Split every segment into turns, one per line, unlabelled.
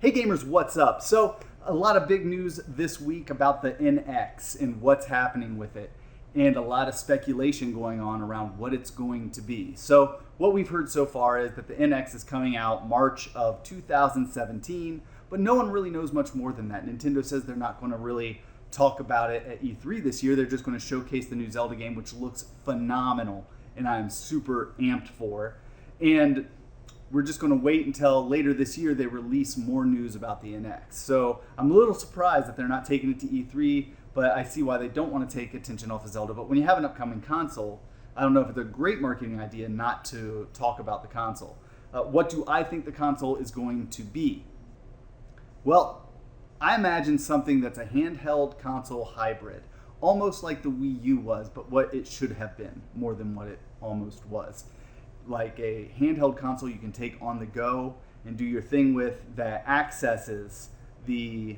Hey gamers, what's up? So, a lot of big news this week about the NX and what's happening with it, and a lot of speculation going on around what it's going to be. So, what we've heard so far is that the NX is coming out March of 2017, but no one really knows much more than that. Nintendo says they're not going to really talk about it at E3 this year. They're just going to showcase the new Zelda game, which looks phenomenal, and I'm super amped for. And we're just going to wait until later this year they release more news about the NX. So I'm a little surprised that they're not taking it to E3, but I see why they don't want to take attention off of Zelda. But when you have an upcoming console, I don't know if it's a great marketing idea not to talk about the console. What do I think the console is going to be? Well, I imagine something that's a handheld console hybrid, almost like the Wii U was, but what it should have been more than what it almost was. Like a handheld console you can take on the go and do your thing with, that accesses the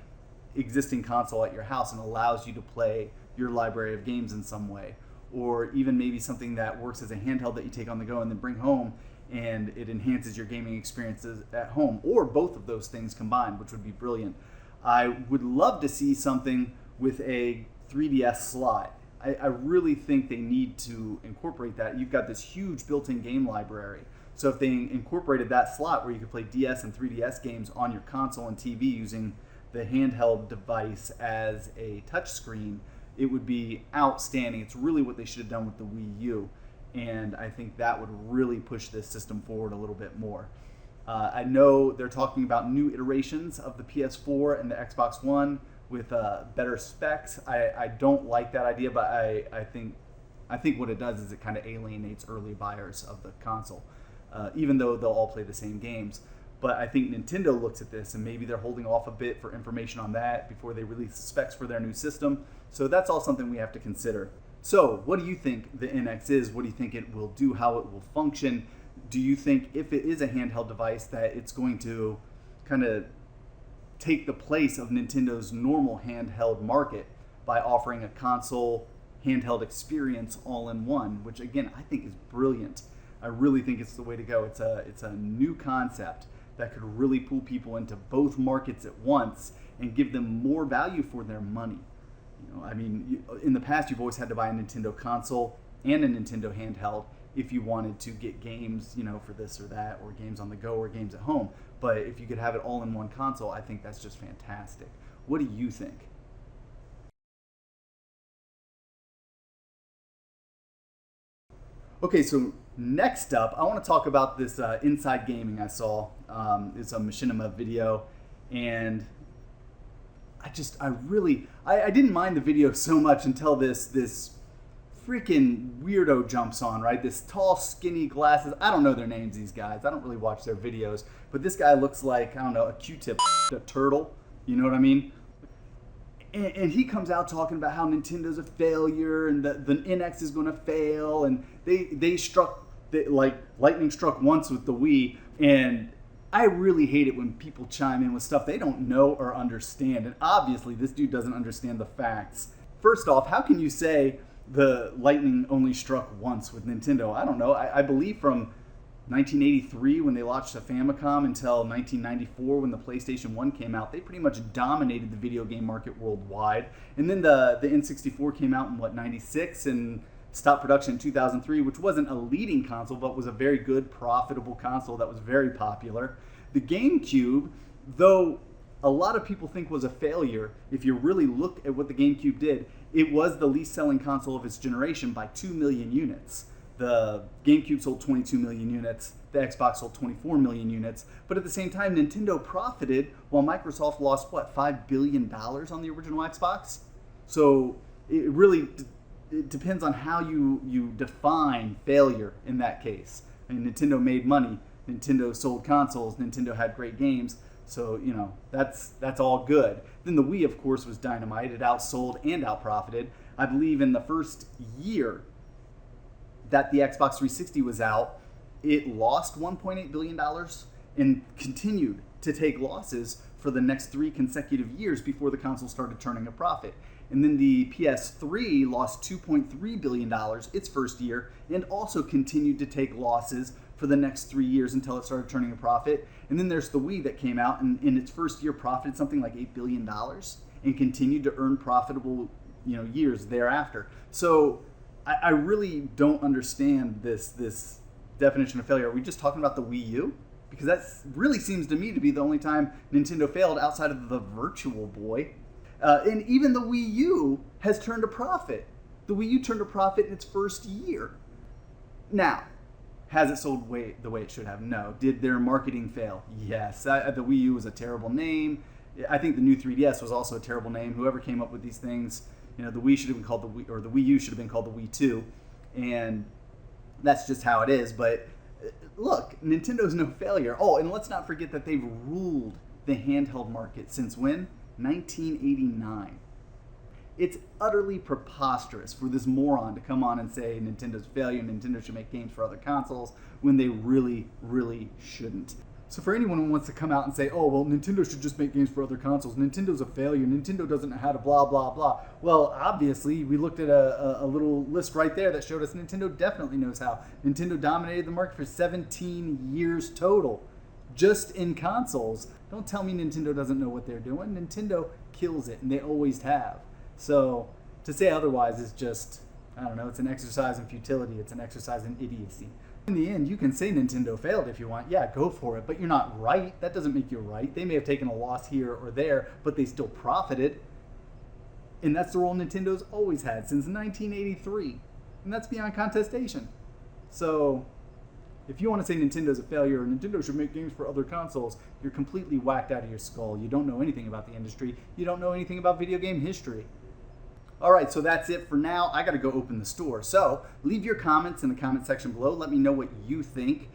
existing console at your house and allows you to play your library of games in some way. Or even maybe something that works as a handheld that you take on the go and then bring home, and it enhances your gaming experiences at home. Or both of those things combined, which would be brilliant. I would love to see something with a 3DS slot. I really think they need to incorporate that. You've got this huge built-in game library. So if they incorporated that slot where you could play DS and 3DS games on your console and TV using the handheld device as a touchscreen, it would be outstanding. It's really what they should have done with the Wii U. And I think that would really push this system forward a little bit more. I know they're talking about new iterations of the PS4 and the Xbox One with better specs. I don't like that idea, but I think what it does is it kind of alienates early buyers of the console, even though they'll all play the same games. But I think Nintendo looks at this and maybe they're holding off a bit for information on that before they release the specs for their new system. So that's all something we have to consider. So what do you think the NX is? What do you think it will do? How it will function? Do you think if it is a handheld device that it's going to kind of take the place of Nintendo's normal handheld market by offering a console handheld experience all in one, which again I think is brilliant. I really think it's the way to go. It's a new concept that could really pull people into both markets at once and give them more value for their money. I mean, in the past you've always had to buy a Nintendo console and a Nintendo handheld if you wanted to get games, for this or that, or games on the go or games at home. But if you could have it all in one console, I think that's just fantastic. What do you think? Okay, so next up, I want to talk about this Inside Gaming I saw. It's a Machinima video, and I didn't mind the video so much until this freaking weirdo jumps on, right? This tall, skinny glasses. I don't know their names, these guys. I don't really watch their videos. But this guy looks like, I don't know, a Q-tip, a turtle. You know what I mean? And he comes out talking about how Nintendo's a failure and the NX is going to fail. And lightning struck once with the Wii. And I really hate it when people chime in with stuff they don't know or understand. And obviously, this dude doesn't understand the facts. First off, how can you say the lightning only struck once with Nintendo? I don't know. I believe from 1983 when they launched the Famicom until 1994 when the PlayStation 1 came out, they pretty much dominated the video game market worldwide. And then the N64 came out in 96 and stopped production in 2003, which wasn't a leading console, but was a very good, profitable console that was very popular. The GameCube, though a lot of people think was a failure, if you really look at what the GameCube did, it was the least selling console of its generation by 2 million units. The GameCube sold 22 million units, the Xbox sold 24 million units, but at the same time, Nintendo profited while Microsoft lost, $5 billion on the original Xbox? So it depends on how you define failure in that case. I mean, Nintendo made money, Nintendo sold consoles, Nintendo had great games, so, that's all good. Then the Wii, of course, was dynamite. It outsold and outprofited. I believe in the first year that the Xbox 360 was out, it lost $1.8 billion and continued to take losses for the next 3 consecutive years before the console started turning a profit. And then the PS3 lost $2.3 billion its first year and also continued to take losses for the next 3 years until it started turning a profit. And then there's the Wii that came out and in its first year profited something like $8 billion and continued to earn profitable years thereafter. So I really don't understand this definition of failure. Are we just talking about the Wii U? Because that really seems to me to be the only time Nintendo failed outside of the Virtual Boy. And even the Wii U has turned a profit. The Wii U turned a profit in its first year. Now, has it sold the way it should have? No. Did their marketing fail? Yes. The Wii U was a terrible name. I think the new 3DS was also a terrible name. Whoever came up with these things, the Wii should have been called the Wii, or the Wii U should have been called the Wii 2. And that's just how it is. But look, Nintendo's no failure. Oh, and let's not forget that they've ruled the handheld market since when? 1989. It's utterly preposterous for this moron to come on and say Nintendo's a failure, Nintendo should make games for other consoles, when they really, really shouldn't. So for anyone who wants to come out and say, oh, well, Nintendo should just make games for other consoles, Nintendo's a failure, Nintendo doesn't know how to blah, blah, blah. Well, obviously, we looked at a little list right there that showed us Nintendo definitely knows how. Nintendo dominated the market for 17 years total, just in consoles. Don't tell me Nintendo doesn't know what they're doing. Nintendo kills it, and they always have. So to say otherwise is just, I don't know, it's an exercise in futility. It's an exercise in idiocy. In the end, you can say Nintendo failed if you want. Yeah, go for it. But you're not right. That doesn't make you right. They may have taken a loss here or there, but they still profited. And that's the role Nintendo's always had since 1983. And that's beyond contestation. So if you want to say Nintendo's a failure or Nintendo should make games for other consoles, you're completely whacked out of your skull. You don't know anything about the industry. You don't know anything about video game history. All right, so that's it for now. I got to go open the store. So leave your comments in the comment section below. Let me know what you think.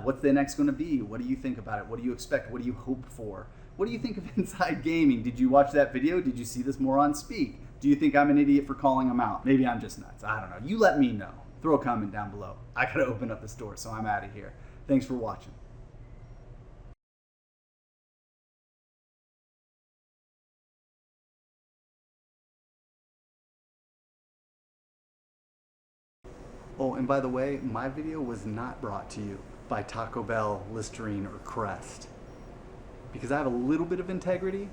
What's the next going to be? What do you think about it? What do you expect? What do you hope for? What do you think of Inside Gaming? Did you watch that video? Did you see this moron speak? Do you think I'm an idiot for calling him out? Maybe I'm just nuts. I don't know. You let me know. Throw a comment down below. I got to open up the store, so I'm out of here. Thanks for watching. Oh, and by the way, my video was not brought to you by Taco Bell, Listerine, or Crest. Because I have a little bit of integrity,